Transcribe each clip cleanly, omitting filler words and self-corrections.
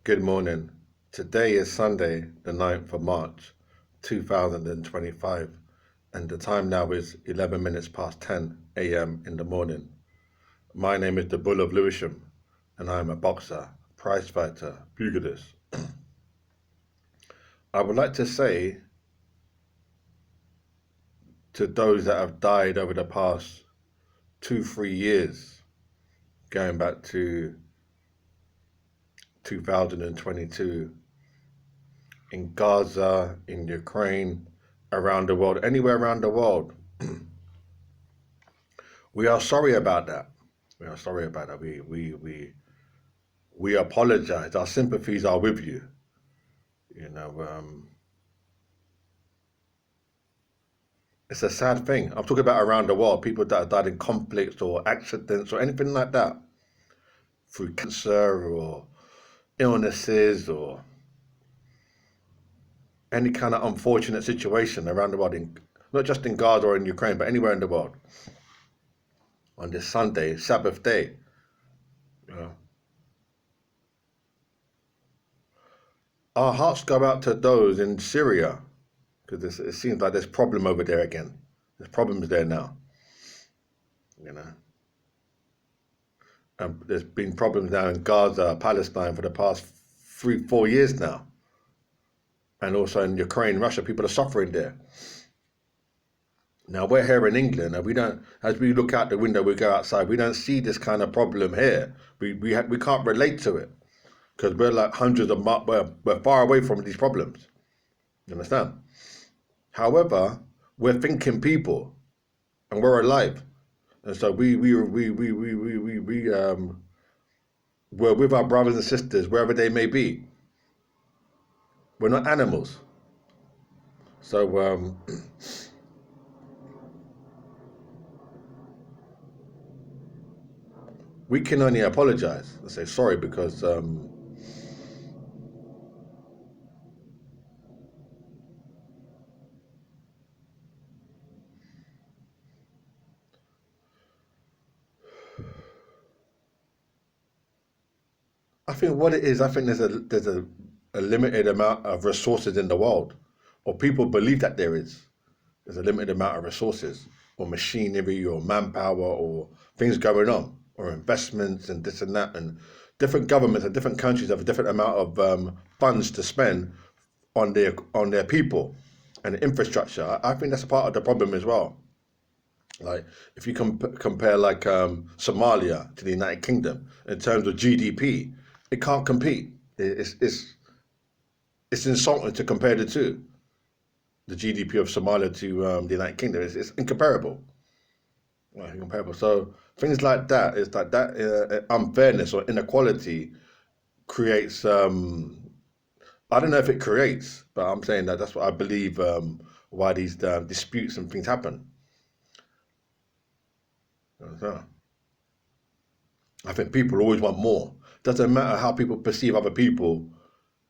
Good morning. Today is Sunday, the 9th of March, 2025, and the time now is 11 minutes past 10 a.m. in the morning. My name is the Bull of Lewisham, and I am a boxer, prize fighter, pugilist. I would like to say to those that have died over the past 2-3 years, going back to 2022, in Gaza, in Ukraine, around the world, anywhere around the world. We are sorry about that. We are sorry about that. We apologize. Our sympathies are with you. You know, it's a sad thing. I'm talking about around the world, people that have died in conflicts or accidents or anything like that, through cancer or illnesses or any kind of unfortunate situation around the world, not just in Gaza or in Ukraine, but anywhere in the world. On this Sunday, Sabbath day, you know, our hearts go out to those in Syria because it seems like there's a problem over there again. There's problems there now, you know. And there's been problems now in Gaza, Palestine for the past 3-4 years now. And also in Ukraine, Russia, people are suffering there. Now we're here in England, and we don't. As we look out the window, we go outside. We don't see this kind of problem here. We can't relate to it because we're like hundreds of miles. We're far away from these problems. You understand? However, we're thinking people, and we're alive, and so we're with our brothers and sisters wherever they may be. We're not animals. So we can only apologize and say sorry because I think what it is, I think there's a limited amount of resources in the world, or people believe that there's a limited amount of resources, or machinery, or manpower, or things going on, or investments and this and that, and different governments and different countries have a different amount of funds to spend on their people and infrastructure. I think that's a part of the problem as well. Like if you compare like Somalia to the United Kingdom in terms of GDP, it can't compete. It's insulting to compare the two. The GDP of Somalia to the United Kingdom it's incomparable. Well, incomparable. So things like that is like that unfairness or inequality creates. I don't know if it creates, but I'm saying that's what I believe. Why these disputes and things happen. So, I think people always want more. Doesn't matter how people perceive other people,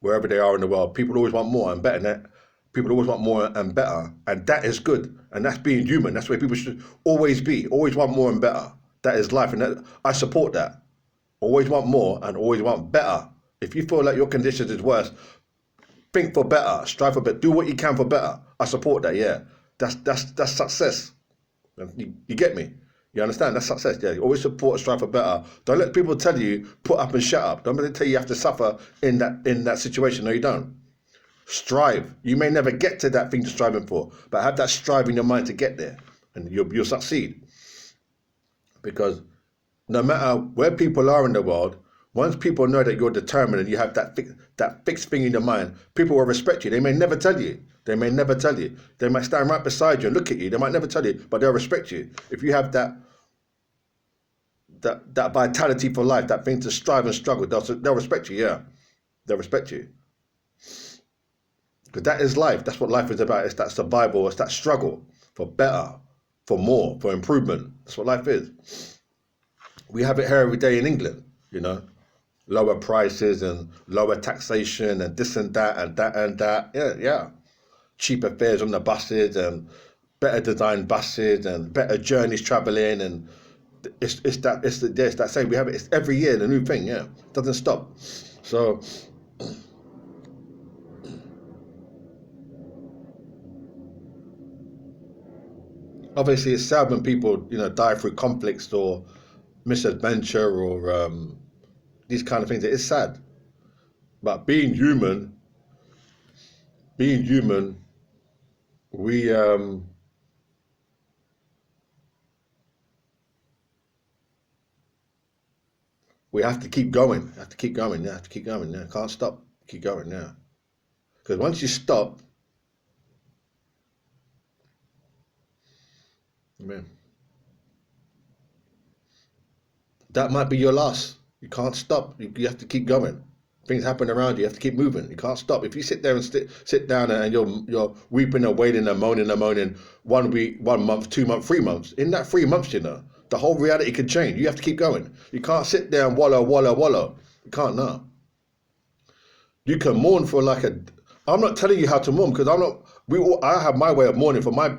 wherever they are in the world. People always want more and better. Than that. People always want more and better, and that is good. And that's being human. That's where people should always be. Always want more and better. That is life, and I support that. Always want more and always want better. If you feel like your conditions is worse, think for better. Strive for better. Do what you can for better. I support that. Yeah, that's success. You get me? You understand? That's success. Yeah, you always support, strive for better. Don't let people tell you put up and shut up. Don't let them tell you you have to suffer in that situation. No, you don't. Strive. You may never get to that thing you're striving for, but have that strive in your mind to get there, and you'll succeed. Because no matter where people are in the world, once people know that you're determined and you have that fixed thing in your mind, people will respect you. They may never tell you. They may never tell you. They might stand right beside you and look at you. They might never tell you, but they'll respect you. If you have that vitality for life, that thing to strive and struggle, they'll respect you. Yeah, they'll respect you. Because that is life. That's what life is about. It's that survival. It's that struggle for better, for more, for improvement. That's what life is. We have it here every day in England, lower prices and lower taxation and this and that and that and that. Yeah. Cheaper fares on the buses and better designed buses and better journeys traveling, and it's that same. We have it. It's every year the new thing. Yeah, it doesn't stop. So Obviously, it's sad when people, die through conflicts or misadventure or these kind of things. It is sad, but being human, we we have to keep going. Have to keep going. Yeah, have to keep going. Yeah, can't stop. Keep going. Yeah, because once you stop, man, that might be your loss. You can't stop. You have to keep going. Things happen around you. You have to keep moving. You can't stop. If you sit there and sit down and you're weeping and wailing and moaning 1 week, 1 month, 2 months, 3 months. In that 3 months, the whole reality could change. You have to keep going. You can't sit there and wallow. You can't now. You can mourn for like a. I'm not telling you how to mourn because I'm not. I have my way of mourning for my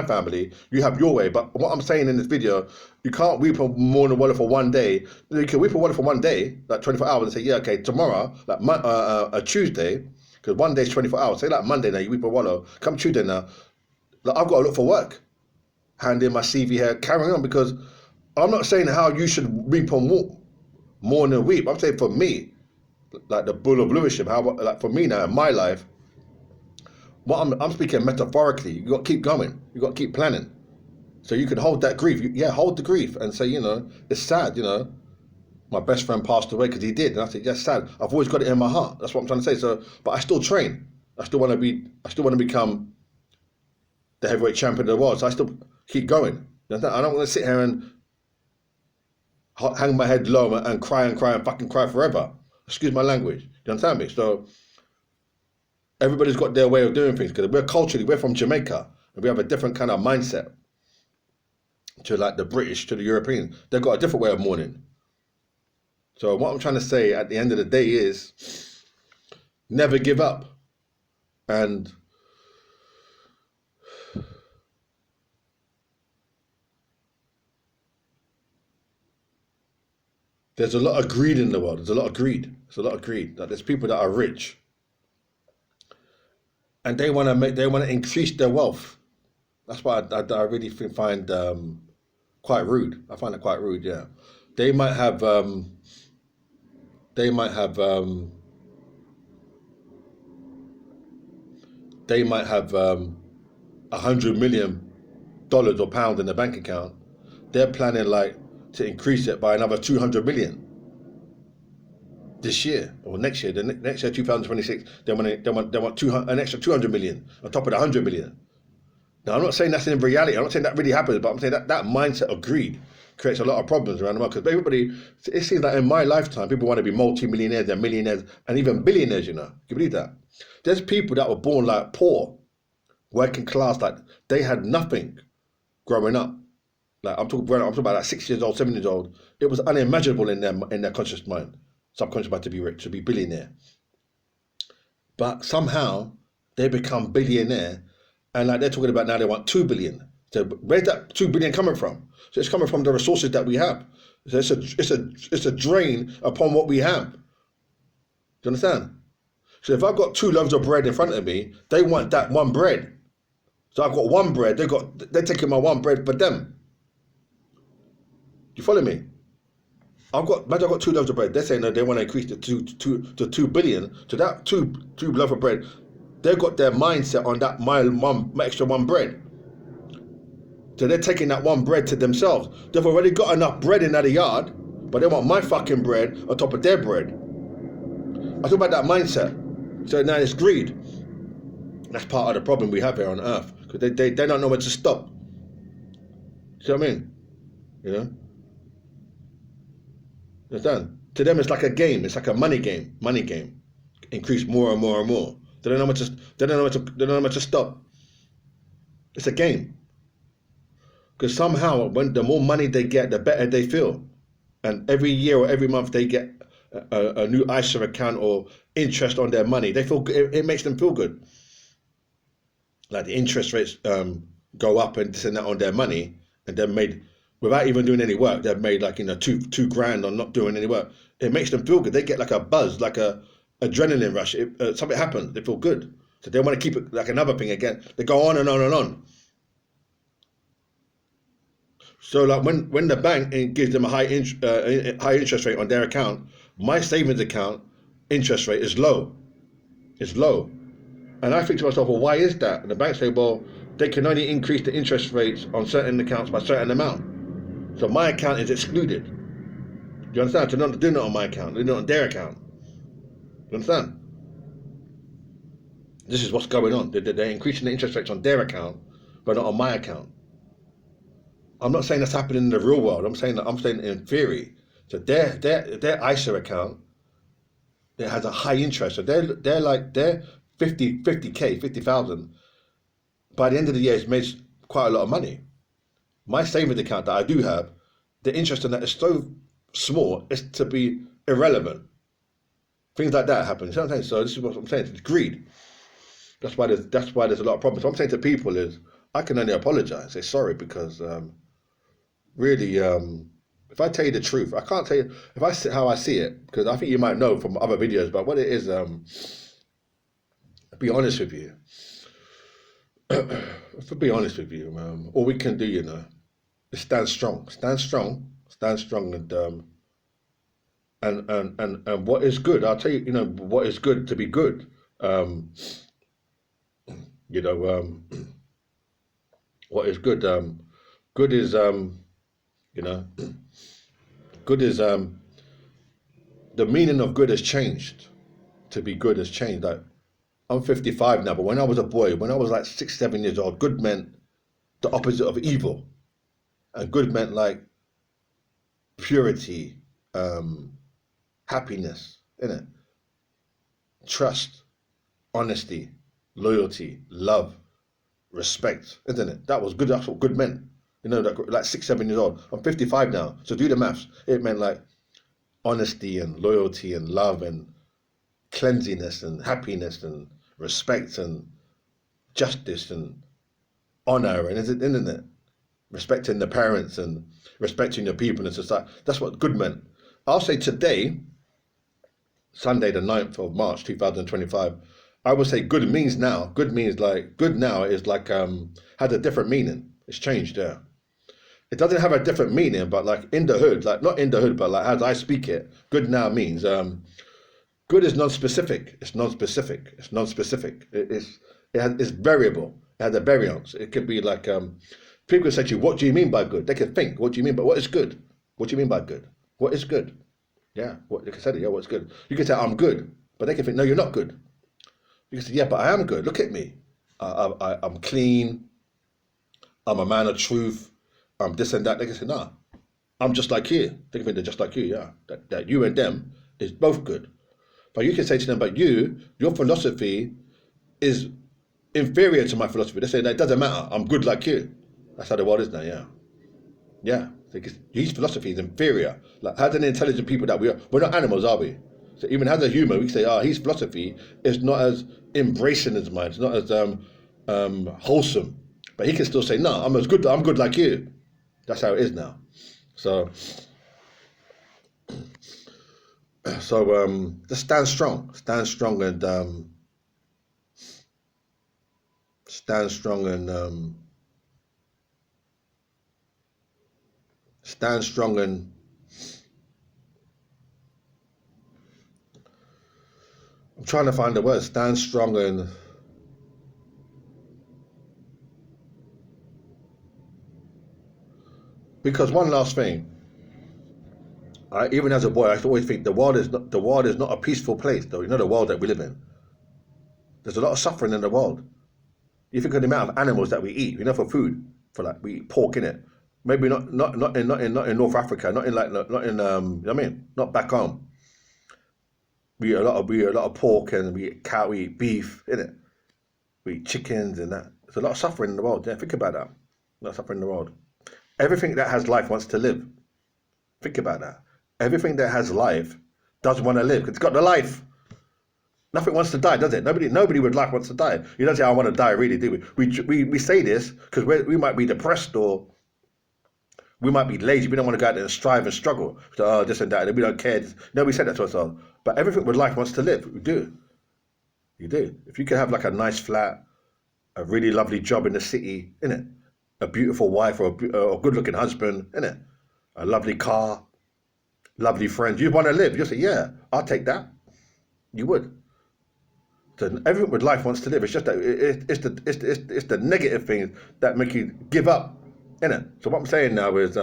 family. You have your way, but what I'm saying in this video, you can't weep and mourn and wallow for one day. You can weep and wallow for one day, like 24 hours, and say, yeah, okay, tomorrow, like a Tuesday, because one day is 24 hours. Say like Monday now, you weep and wallow. Come Tuesday now, like I've got to look for work, hand in my CV here, carrying on, because I'm not saying how you should weep and mourn and weep. I'm saying for me, like the bull of Lewisham, how like for me now in my life, what I'm speaking metaphorically. You got to keep going. You got to keep planning, so you can hold that grief. Hold the grief and say, it's sad. My best friend passed away because he did, and I said, yes, sad. I've always got it in my heart. That's what I'm trying to say. So, but I still train. I still want to become the heavyweight champion of the world. So I still keep going. I don't want to sit here and hang my head low and cry and fucking cry forever. Excuse my language. You understand me? So everybody's got their way of doing things because we're from Jamaica and we have a different kind of mindset to like the British, to the Europeans. They've got a different way of mourning. So what I'm trying to say at the end of the day is never give up. And there's a lot of greed in the world. There's a lot of greed. Like there's people that are rich and they want to increase their wealth. That's what I really find quite rude. I find it quite rude. Yeah, they might have 100 million dollars or pounds in the bank account. They're planning like to increase it by another 200 million this year or next year. The next year, 2026, they want an extra 200 million on top of the 100 million. Now, I'm not saying that's in reality. I'm not saying that really happens, but I'm saying that mindset of greed creates a lot of problems around the world. Because it seems like in my lifetime, people want to be multi-millionaires and millionaires and even billionaires, Can you believe that? There's people that were born like poor, working class, like they had nothing growing up. Like I'm talking about like 6 years old, 7 years old. It was unimaginable in their conscious mind, subconscious mind to be rich, to be billionaire. But somehow they become billionaire. And like they're talking about now, they want 2 billion. So where's that 2 billion coming from? So it's coming from the resources that we have. So it's a drain upon what we have. Do you understand? So if I've got 2 loaves of bread in front of me, they want that one bread. So I've got one bread. They're taking my one bread for them. Do you follow me? Imagine I've got 2 loaves of bread. They're saying that they want to increase it to 2 billion. So that two loaves of bread, they've got their mindset on that my extra one bread. So they're taking that one bread to themselves. They've already got enough bread in the yard, but they want my fucking bread on top of their bread. I talk about that mindset. So now it's greed. That's part of the problem we have here on earth. Because they don't know when to stop. See what I mean? Understand? To them it's like a game. It's like a money game. Increase more and more and more. They don't know when to stop. It's a game. Because somehow, the more money they get, the better they feel. And every year or every month they get a new ISA account or interest on their money. They feel it makes them feel good. Like the interest rates go up and send that on their money, and they're made without even doing any work. They've made like $2,000 on not doing any work. It makes them feel good. They get like a buzz, like adrenaline rush. Something happens, they feel good. So they want to keep it like another thing again. They go on and on and on. So like when the bank gives them a high interest rate on their account, my savings account interest rate is low. It's low. And I think to myself, well, why is that? And the bank say, well, they can only increase the interest rates on certain accounts by a certain amount. So my account is excluded. Do you understand? They're not doing it on my account. They're doing it on their account. Do you understand? This is what's going on. They're increasing the interest rates on their account, but not on my account. I'm not saying that's happening in the real world. I'm saying in theory. So their ISA account, it has a high interest. So they're 50,000. By the end of the year, it's made quite a lot of money. My savings account that I do have, the interest on that is so small, it's to be irrelevant. Things like that happen. You know what I'm saying? So this is what I'm saying. It's greed. That's why there's a lot of problems. What I'm saying to people is, I can only apologize, say sorry, because really, if I tell you the truth, I can't tell you if I see how I see it, because I think you might know from other videos. But what it is, be honest with you. To be honest with you, all we can do, is stand strong, and what is good. I'll tell you, what is good to be good. What is good? Good is good is the meaning of good has changed. To be good has changed. Like, I'm 55 now, but when I was a boy, when I was like 6, 7 years old, good meant the opposite of evil, and good meant like purity, happiness, trust, honesty, loyalty, love, respect, isn't it? That was good. That's what good meant. Like 6, 7 years old. I'm 55 now, so do the maths. It meant like honesty and loyalty and love and cleanliness and happiness and respect and justice and honor, and isn't it? Respecting the parents and respecting your people and society. That's what good meant. I'll say today, Sunday the 9th of March 2025, I would say good means now. Good means like, good now is like, has a different meaning. It's changed, yeah. It doesn't have a different meaning, but like in the hood, like not in the hood, but like as I speak it, good now means, good is non-specific. It's non-specific. It's non-specific. It's variable. It has a variance. It could be like, people say to you, what do you mean by good? They can think, what do you mean by, what is good? What do you mean by good? What is good? Yeah, what they can say, yeah, what's good? You can say, I'm good, but they can think, no, you're not good. You can say, yeah, but I am good. Look at me. I'm clean. I'm a man of truth. I'm this and that. They can say, nah, I'm just like you. They can think they're just like you, yeah. That you and them is both good. But you can say to them, but your philosophy is inferior to my philosophy. They say, no, it doesn't matter. I'm good like you. That's how the world is now, yeah. Yeah. His philosophy is inferior. Like, as an intelligent people that we are, we're not animals, are we? So even as a human, we say, his philosophy is not as embracing as mine. It's not as wholesome. But he can still say, no, I'm good like you. That's how it is now. So just stand strong and stand strong and stand strong and I'm trying to find the word. Stand strong and because one last thing, even as a boy, I used to always think the world is not a peaceful place, though. The world that we live in. There's a lot of suffering in the world. You think of the amount of animals that we eat, for food, we eat pork in it. Maybe not in North Africa, not back home. We eat a lot of pork and we eat cow, we eat beef, innit? We eat chickens and that. There's a lot of suffering in the world. Yeah, think about that. A lot of suffering in the world. Everything that has life wants to live. Think about that. Everything that has life does want to live because it's got the life. Nothing wants to die, does it? Nobody with life wants to die. You don't say, I want to die, really, do we? We say this because we might be depressed or We might be lazy. We don't want to go out there and strive and struggle. So, oh, this and that. And we don't care. Nobody said that to ourselves. But everything with life wants to live. We do. You do. If you can have like a nice flat, a really lovely job in the city, innit? A beautiful wife or a good-looking husband, innit? A lovely car, lovely friends. You want to live. You say, yeah, I'll take that. You would. So everything with life wants to live. It's just that it's the negative things that make you give up, innit? So what I'm saying now is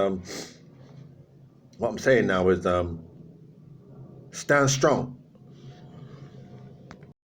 stand strong.